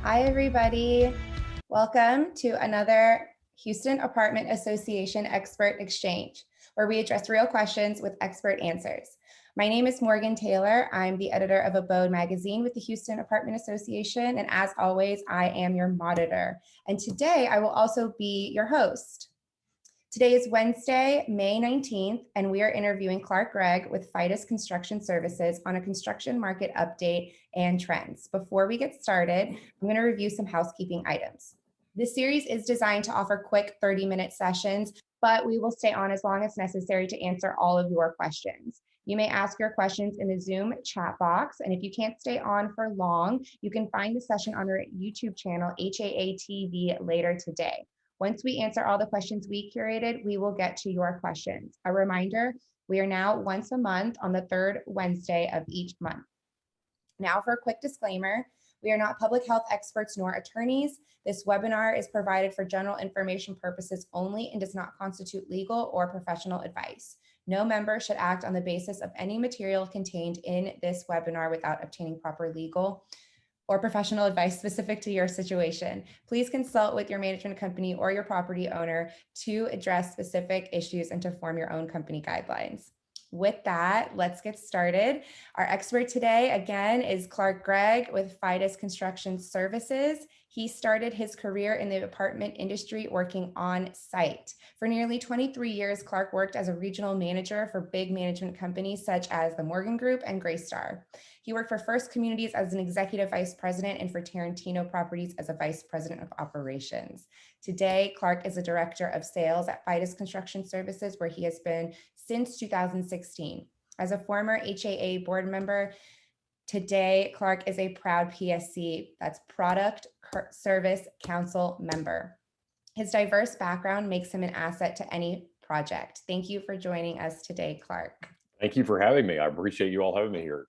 Hi, everybody. Welcome to another Houston Apartment Association Expert Exchange, where we address real questions with expert answers. My name is Morgan Taylor. I'm the editor of Abode magazine with the Houston Apartment Association, and as always, I am your monitor. And today I will also be your host. Today is Wednesday, May 19th, and we are interviewing Gregg with FIDUS Construction Services on a construction market update and trends. Before we get started, I'm going to review some housekeeping items. This series is designed to offer quick 30-minute sessions, but we will stay on as long as necessary to answer all of your questions. You may ask your questions in the Zoom chat box, and if you can't stay on for long, you can find the session on our YouTube channel, HAA TV, later today. Once we answer all the questions we curated, we will get to your questions. A reminder, we are now once a month on the third Wednesday of each month. Now for a quick disclaimer, we are not public health experts nor attorneys. This webinar is provided for general information purposes only and does not constitute legal or professional advice. No member should act on the basis of any material contained in this webinar without obtaining proper legal or professional advice specific to your situation. Please consult with your management company or your property owner to address specific issues and to form your own company guidelines. With that, let's get started. Our expert today, again, is Gregg with FIDUS Construction Services. He started his career in the apartment industry working on site. For nearly 23 years, Clark worked as a regional manager for big management companies such as the Morgan Group and Greystar. He worked for First Communities as an executive vice president and for Tarantino Properties as a vice president of operations. Today, Clark is a director of sales at FIDUS Construction Services, where he has been since 2016. As a former HAA board member, today, Clark is a proud PSC, that's Product Service Council member. His diverse background makes him an asset to any project. Thank you for joining us today, Clark. Thank you for having me. I appreciate you all having me here.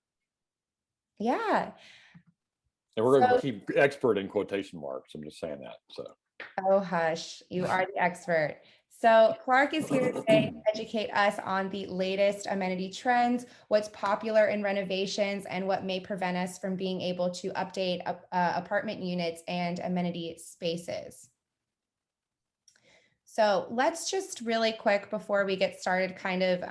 Yeah. And we're going to keep expert in quotation marks. I'm just saying that. So. Oh, hush. You are the expert. So Clark is here today to educate us on the latest amenity trends, what's popular in renovations, and what may prevent us from being able to update apartment units and amenity spaces. So let's just really quick before we get started, kind of,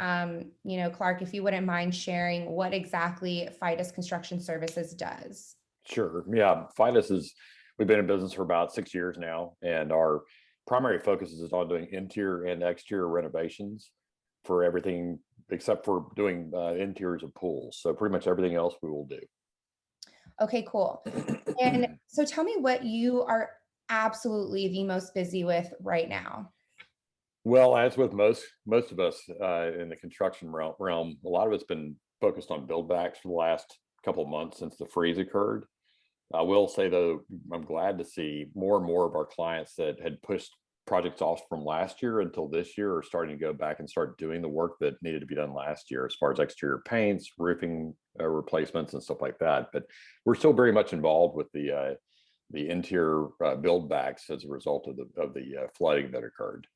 Clark, if you wouldn't mind sharing what exactly FIDUS Construction Services does. Sure. Yeah, we've been in business for about 6 years now, and our primary focus is on doing interior and exterior renovations for everything except for doing interiors of pools. So pretty much everything else we will do. Okay, cool. And so tell me what you are absolutely the most busy with right now. Well, as with most of us in the construction realm, a lot of it's been focused on buildbacks for the last couple of months since the freeze occurred. I will say, though, I'm glad to see more and more of our clients that had pushed projects off from last year until this year are starting to go back and start doing the work that needed to be done last year as far as exterior paints, roofing replacements, and stuff like that. But we're still very much involved with the interior buildbacks as a result of the flooding that occurred.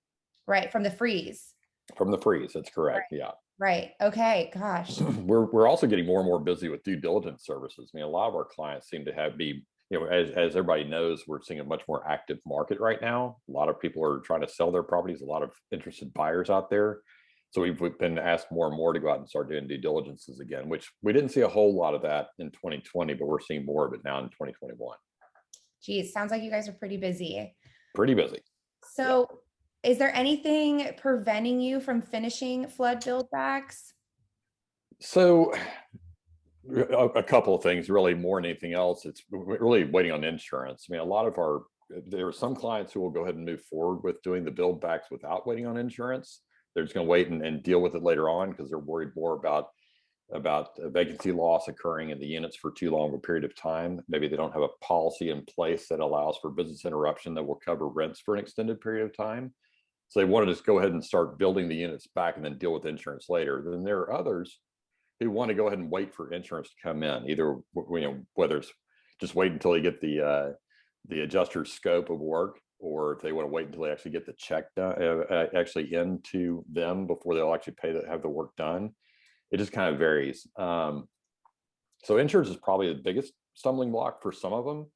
Right, from the freeze. From the freeze, that's correct. Right. Yeah. Right. Okay. Gosh. We're also getting more and more busy with due diligence services. I mean, a lot of our clients seem to as everybody knows, we're seeing a much more active market right now. A lot of people are trying to sell their properties, a lot of interested buyers out there. So we've been asked more and more to go out and start doing due diligences again, which we didn't see a whole lot of that in 2020, but we're seeing more of it now in 2021. Geez, sounds like you guys are pretty busy. Pretty busy. So yeah. Is there anything preventing you from finishing flood buildbacks? So a couple of things, really, more than anything else. It's really waiting on insurance. I mean, there are some clients who will go ahead and move forward with doing the buildbacks without waiting on insurance. They're just going to wait and deal with it later on because they're worried more about vacancy loss occurring in the units for too long of a period of time. Maybe they don't have a policy in place that allows for business interruption that will cover rents for an extended period of time. So they want to just go ahead and start building the units back and then deal with insurance later. Then there are others who want to go ahead and wait for insurance to come in, either whether it's just wait until they get the adjuster's scope of work, or if they want to wait until they actually get the check done, actually into them before they'll actually have the work done. It just kind of varies. So insurance is probably the biggest stumbling block for some of them.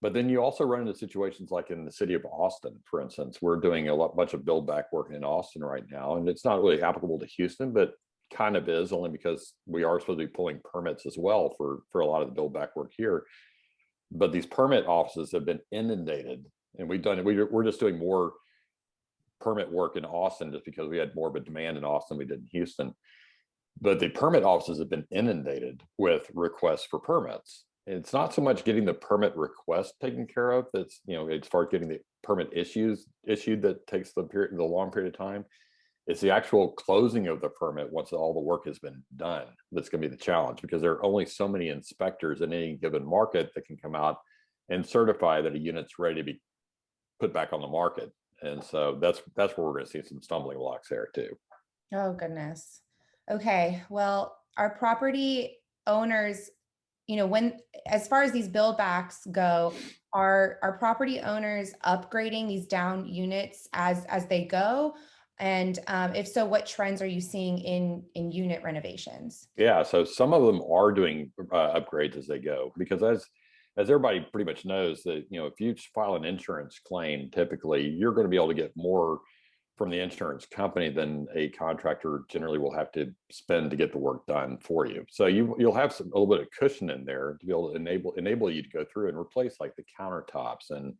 But then you also run into situations like in the city of Austin, for instance. We're doing bunch of build back work in Austin right now, and it's not really applicable to Houston, but kind of is, only because we are supposed to be pulling permits as well for a lot of the build back work here. But these permit offices have been inundated, and we're just doing more permit work in Austin just because we had more of a demand in Austin we did in Houston. But the permit offices have been inundated with requests for permits. It's not so much getting the permit request taken care of. That's, as far as getting the permit issued that takes the long period of time. It's the actual closing of the permit once all the work has been done that's going to be the challenge, because there are only so many inspectors in any given market that can come out and certify that a unit's ready to be put back on the market. And so that's where we're going to see some stumbling blocks there too. Oh, goodness. Okay. Well, our property owners, as far as these buildbacks go, are property owners upgrading these down units as they go? And if so, what trends are you seeing in unit renovations? Yeah, so some of them are doing upgrades as they go, because as everybody pretty much knows that, if you file an insurance claim, typically you're going to be able to get more from the insurance company than a contractor generally will have to spend to get the work done for you. So you'll have a little bit of cushion in there to be able to enable you to go through and replace like the countertops and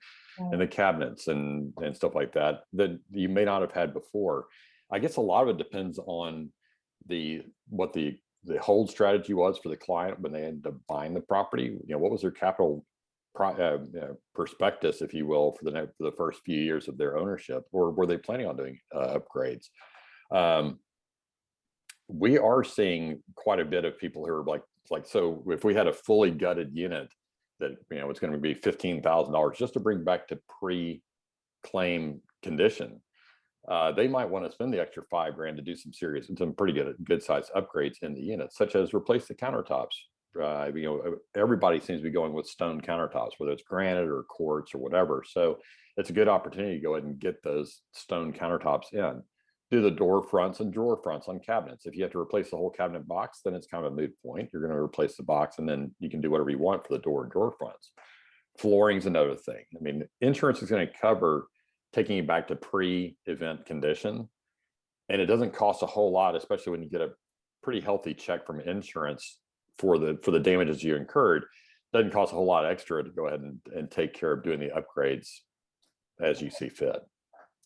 the cabinets and stuff like that you may not have had before. I guess a lot of it depends on what the hold strategy was for the client when they ended up buying the property. What was their capital prospectus, if you will, for the first few years of their ownership, or were they planning on doing upgrades? We are seeing quite a bit of people who are like, so if we had a fully gutted unit that, it's going to be $15,000 just to bring back to pre-claim condition, they might want to spend the extra $5,000 to do some pretty good size upgrades in the unit, such as replace the countertops. Everybody seems to be going with stone countertops, whether it's granite or quartz or whatever. So it's a good opportunity to go ahead and get those stone countertops in. Do the door fronts and drawer fronts on cabinets. If you have to replace the whole cabinet box, then it's kind of a moot point. You're going to replace the box, and then you can do whatever you want for the door and drawer fronts. Flooring's another thing. I mean, insurance is going to cover taking you back to pre-event condition, and it doesn't cost a whole lot, especially when you get a pretty healthy check from insurance for the damages you incurred. Doesn't cost a whole lot extra to go ahead and take care of doing the upgrades as you see fit.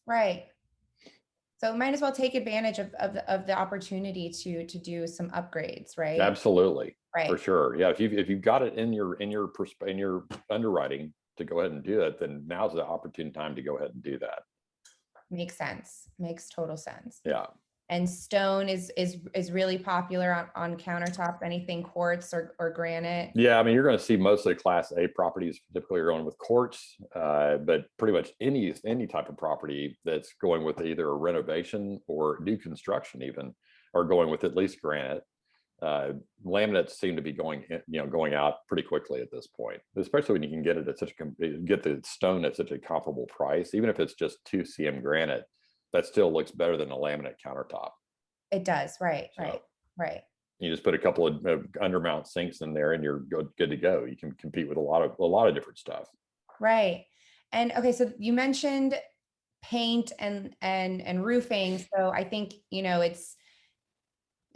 Right. So might as well take advantage of the opportunity to do some upgrades, right? Absolutely. Right. For sure. Yeah. If you've got it in your underwriting to go ahead and do it, then now's the opportune time to go ahead and do that. Makes sense. Makes total sense. Yeah. And stone is really popular on countertop. Anything quartz or granite? Yeah, I mean, you're going to see most of the Class A properties typically are going with quartz, but pretty much any type of property that's going with either a renovation or new construction even are going with at least granite. Laminates seem to be going out pretty quickly at this point, especially when you can get it at get the stone at such a comparable price. Even if it's just 2 cm granite, that still looks better than a laminate countertop. It does. Right. Right. You just put a couple of undermount sinks in there and you're good to go. You can compete with a lot of different stuff. Right. And okay, so you mentioned paint and roofing. So I think,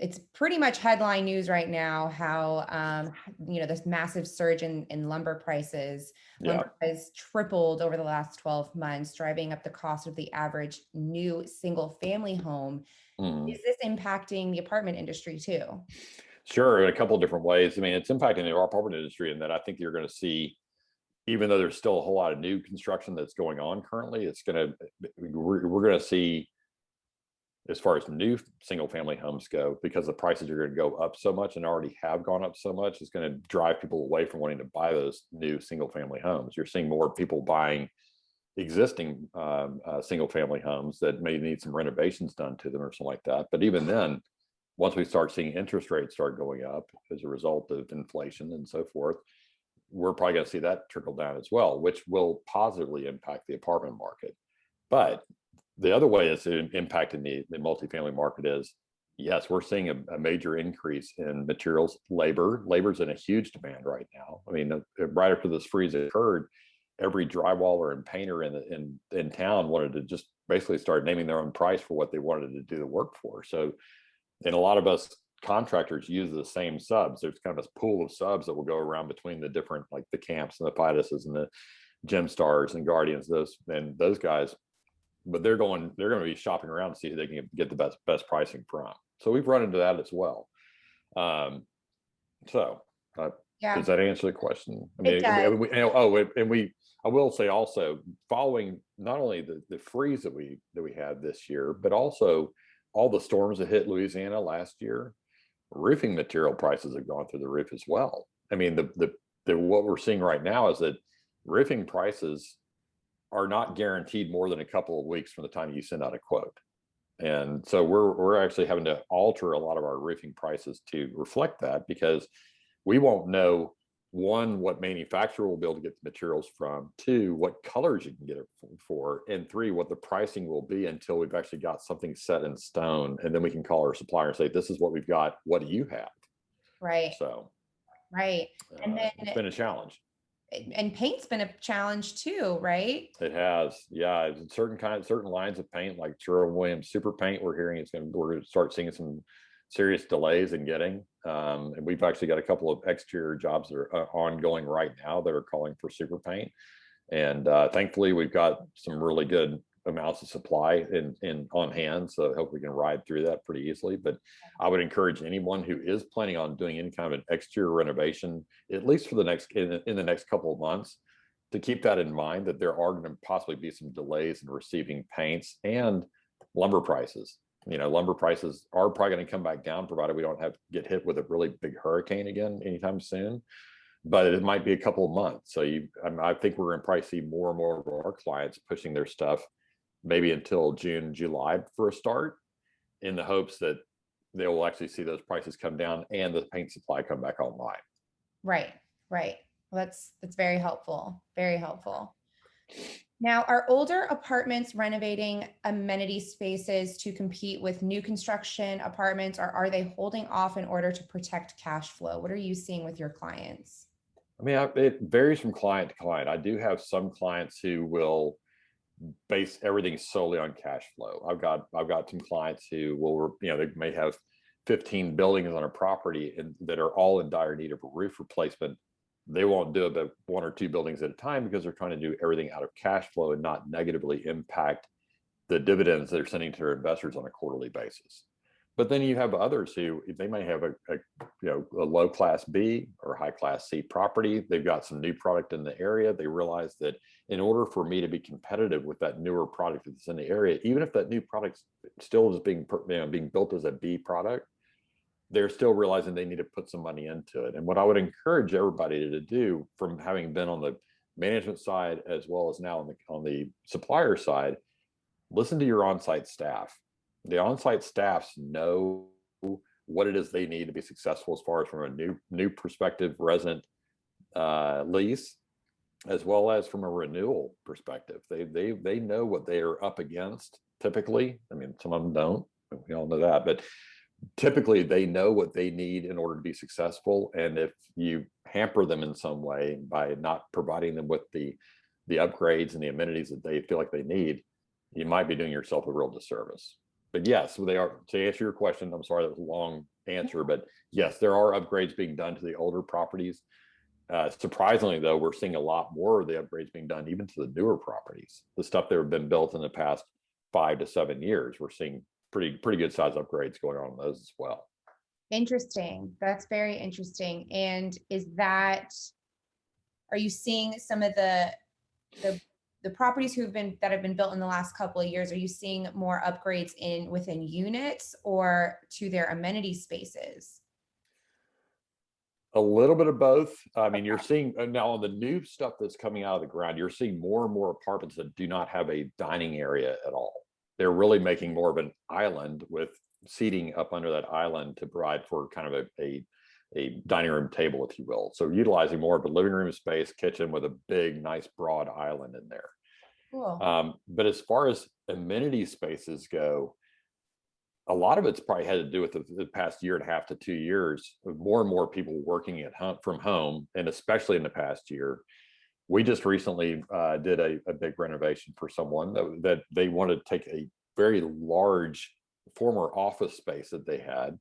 it's pretty much headline news right now how this massive surge in lumber prices. Yeah. Lumber has tripled over the last 12 months, driving up the cost of the average new single family home. Is this impacting the apartment industry too? Sure, in a couple of different ways. I mean, it's impacting the apartment industry in that I think you're going to see, even though there's still a whole lot of new construction that's going on currently, we're going to see, as far as new single family homes go, because the prices are going to go up so much and already have gone up so much, it's going to drive people away from wanting to buy those new single family homes. You're seeing more people buying existing single family homes that may need some renovations done to them or something like that. But even then, once we start seeing interest rates start going up as a result of inflation and so forth, we're probably going to see that trickle down as well, which will positively impact the apartment market. But the other way it's impacting the multifamily market is, yes, we're seeing a major increase in materials, labor. Labor's in a huge demand right now. I mean, right after this freeze occurred, every drywaller and painter in town wanted to just basically start naming their own price for what they wanted to do the work for. So, and a lot of us contractors use the same subs. There's kind of a pool of subs that will go around between the different, like the Camps and the FIDUSes and the Gem Stars and Guardians, those guys. But they're going to be shopping around to see who they can get the best pricing from. So we've run into that as well. Yeah, Does that answer the question? I it mean, I will say also, following not only the freeze that we had this year, but also all the storms that hit Louisiana last year, roofing material prices have gone through the roof as well. I mean, what we're seeing right now is that roofing prices are not guaranteed more than a couple of weeks from the time you send out a quote. And so we're actually having to alter a lot of our roofing prices to reflect that, because we won't know, one, what manufacturer will be able to get the materials from, two, what colors you can get it for, and three, what the pricing will be until we've actually got something set in stone. And then we can call our supplier and say, this is what we've got. What do you have? right. So, Right. And then it's been a challenge. And paint's been a challenge too, right? It has, yeah. Certain lines of paint, like Sherwin-Williams Super Paint, we're hearing we're going to start seeing some serious delays in getting. And we've actually got a couple of exterior jobs that are ongoing right now that are calling for super paint. And thankfully, we've got some really good amounts of supply in on hand, so I hope we can ride through that pretty easily. But I would encourage anyone who is planning on doing any kind of an exterior renovation, at least for the next in the next couple of months, to keep that in mind, that there are going to possibly be some delays in receiving paints and lumber prices. Lumber prices are probably going to come back down, provided we don't have to get hit with a really big hurricane again anytime soon. But it might be a couple of months. So I think we're going to probably see more and more of our clients pushing their stuff maybe until June, July for a start, in the hopes that they will actually see those prices come down and the paint supply come back online. Right. Well, that's very helpful. Very helpful. Now, are older apartments renovating amenity spaces to compete with new construction apartments, or are they holding off in order to protect cash flow? What are you seeing with your clients? I mean, it varies from client to client. I do have some clients who will base everything solely on cash flow. I've got some clients who will, they may have 15 buildings on a property and that are all in dire need of a roof replacement. They won't do about 1 or 2 buildings at a time because they're trying to do everything out of cash flow and not negatively impact the dividends they're sending to their investors on a quarterly basis. But then you have others who, they may have a low class B or high class C property. They've got some new product in the area. They realize that in order for me to be competitive with that newer product that's in the area, even if that new product still is being built as a B product, they're still realizing they need to put some money into it. And what I would encourage everybody to do, from having been on the management side as well as now on the supplier side, listen to your on-site staff. The on-site staffs know what it is they need to be successful, as far as from a new prospective resident lease, as well as from a renewal perspective. They know what they are up against typically. I mean, some of them don't. We all know that, but typically they know what they need in order to be successful. And if you hamper them in some way by not providing them with the upgrades and the amenities that they feel like they need, you might be doing yourself a real disservice. But yes, they are. To answer your question, I'm sorry that was a long answer, but yes, there are upgrades being done to the older properties. Surprisingly, though, we're seeing a lot more of the upgrades being done even to the newer properties. The stuff that have been built in the past 5 to 7 years, we're seeing pretty good size upgrades going on those as well. Interesting. That's very interesting. And are you seeing some of the properties that have been built in the last couple of years, are you seeing more upgrades within units or to their amenity spaces? A little bit of both. I mean, you're seeing now on the new stuff that's coming out of the ground, you're seeing more and more apartments that do not have a dining area at all. They're really making more of an island with seating up under that island to provide for kind of a dining room table, if you will. So utilizing more of a living room space, kitchen with a big, nice, broad island in there. Cool. But as far as amenity spaces go, a lot of it's probably had to do with the past 1.5 to 2 years, with more and more people working at home from home, and especially in the past year, We just recently did a big renovation for someone that they wanted to take a very large former office space that they had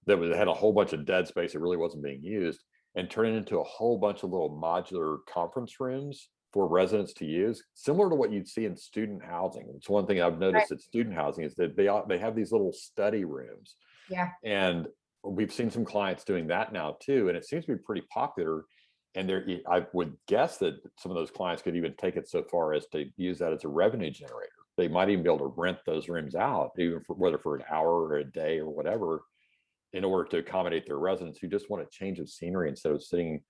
had a whole bunch of dead space that really wasn't being used, and turn it into a whole bunch of little modular conference rooms for residents to use, similar to what you'd see in student housing. It's one thing I've Right. noticed at student housing is that they have these little study rooms, Yeah. and we've seen some clients doing that now too, and it seems to be pretty popular. And I would guess that some of those clients could even take it so far as to use that as a revenue generator. They might even be able to rent those rooms out, even for, whether for an hour or a day or whatever, in order to accommodate their residents who just want a change of scenery instead of sitting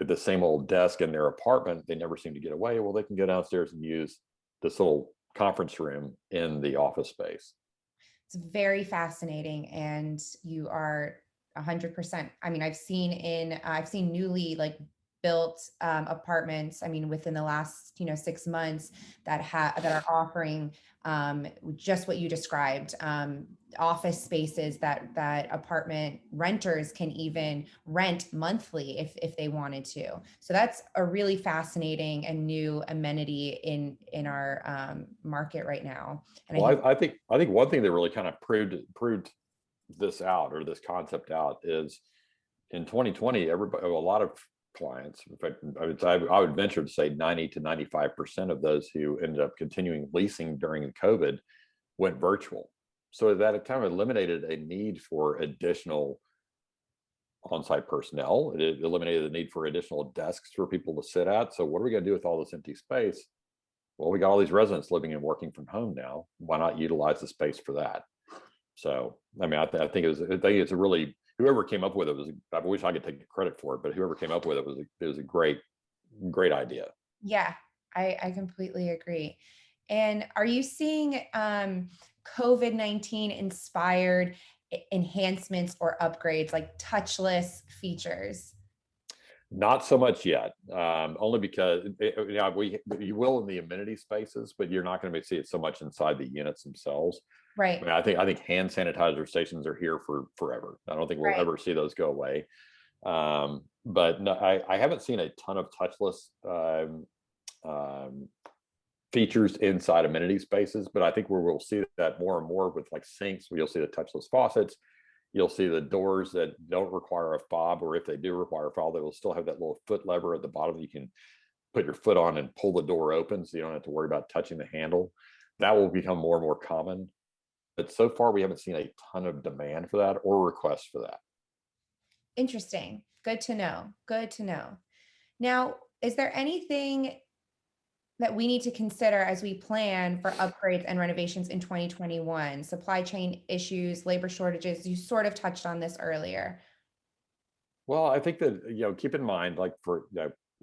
at the same old desk in their apartment. They never seem to get away. Well, they can go downstairs and use this little conference room in the office space. It's very fascinating, and you are 100%. I mean, I've seen newly like built apartments. I mean, within the last 6 months that are offering just what you described, office spaces that apartment renters can even rent monthly if they wanted to. So that's a really fascinating and new amenity in our market right now. And Well, I think one thing that really kind of proved this out, or this concept out, is in 2020, a lot of clients, in fact, I would venture to say 90 to 95% of those who ended up continuing leasing during COVID went virtual. So that kind of eliminated a need for additional on-site personnel. It eliminated the need for additional desks for people to sit at. So what are we going to do with all this empty space? Well, we got all these residents living and working from home now. Why not utilize the space for that? So, I mean, I think it's a really, whoever came up with it I wish I could take the credit for it, but whoever came up with it was a great idea. Yeah, I completely agree. And are you seeing COVID-19 inspired enhancements or upgrades like touchless features? Not so much yet, only because you will in the amenity spaces, but you're not going to see it so much inside the units themselves. I Right, mean, I think hand sanitizer stations are here for forever. I don't think we'll right. ever see those go away. But no, I haven't seen a ton of touchless um, features inside amenity spaces, but I think we'll see that more and more with like sinks, where you'll see the touchless faucets. You'll see the doors that don't require a fob, or if they do require a fob, they will still have that little foot lever at the bottom. You can put your foot on and pull the door open, so you don't have to worry about touching the handle. That will become more and more common. But so far, we haven't seen a ton of demand for that or requests for that. Interesting. Good to know. Good to know. Now, is there anything that we need to consider as we plan for upgrades and renovations in 2021? Supply chain issues, labor shortages, you sort of touched on this earlier. Well, I think that, keep in mind, like for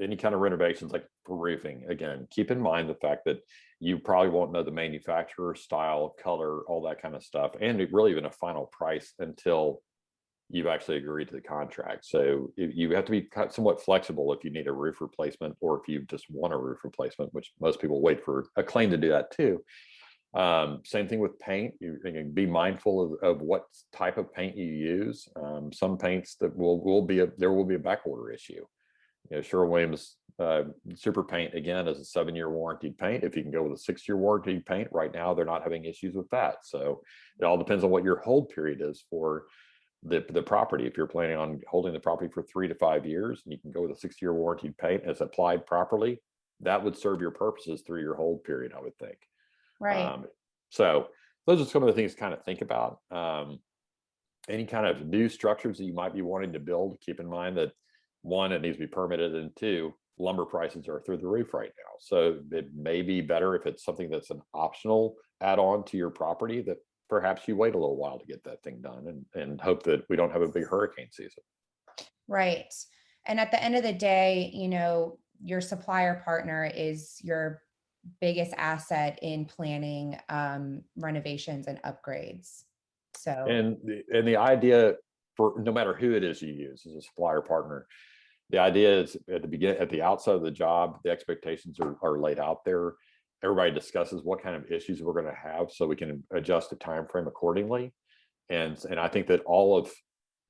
any kind of renovations, like for roofing, again, keep in mind the fact that you probably won't know the manufacturer, style, color, all that kind of stuff, and really even a final price until you've actually agreed to the contract. So you have to be somewhat flexible if you need a roof replacement, or if you just want a roof replacement, which most people wait for a claim to do that too. Same thing with paint. You can be mindful of what type of paint you use. Some paints that there will be a back order issue. Sherwin-Williams Super Paint, again, is a 7-year warranted paint. If you can go with a 6-year warranted paint, right now they're not having issues with that. So it all depends on what your hold period is for the property. If you're planning on holding the property for 3 to 5 years, and you can go with a 6-year warranted paint as applied properly, that would serve your purposes through your hold period, I would think. Right. So those are some of the things to kind of think about. Any kind of new structures that you might be wanting to build, keep in mind that, one, it needs to be permitted, and two, lumber prices are through the roof right now. So it may be better if it's something that's an optional add-on to your property, that perhaps you wait a little while to get that thing done, and hope that we don't have a big hurricane season. Right. And at the end of the day, your supplier partner is your biggest asset in planning renovations and upgrades. So, And the idea, for no matter who it is you use as a supplier partner, the idea is at the outset of the job, the expectations are laid out there. Everybody discusses what kind of issues we're going to have, so we can adjust the time frame accordingly. And I think that all of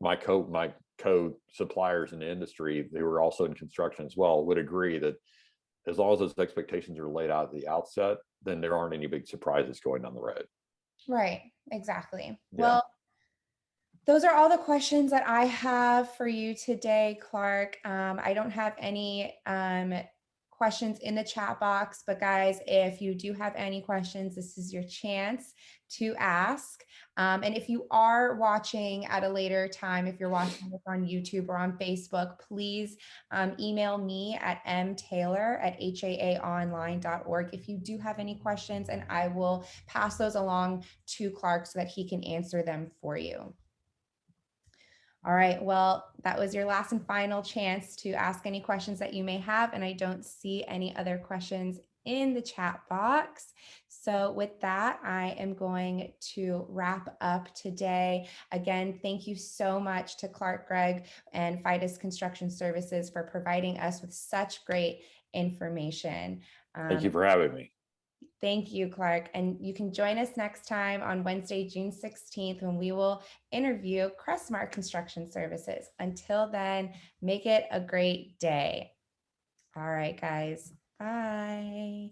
my co suppliers in the industry, they were also in construction as well, would agree that as long as those expectations are laid out at the outset, then there aren't any big surprises going down the road. Right, exactly. Yeah. Well, those are all the questions that I have for you today, Clark. I don't have any questions in the chat box, but guys, if you do have any questions, this is your chance to ask. And if you are watching at a later time, if you're watching this on YouTube or on Facebook, please email me at mtaylor@haaonline.org if you do have any questions, and I will pass those along to Clark so that he can answer them for you. All right, well, that was your last and final chance to ask any questions that you may have, and I don't see any other questions in the chat box. So with that, I am going to wrap up today. Again, thank you so much to Clark, Gregg, and FIDUS Construction Services for providing us with such great information. Thank you for having me. Thank you, Clark. And you can join us next time on Wednesday, June 16th, when we will interview Crestmark Construction Services. Until then, make it a great day. All right, guys. Bye.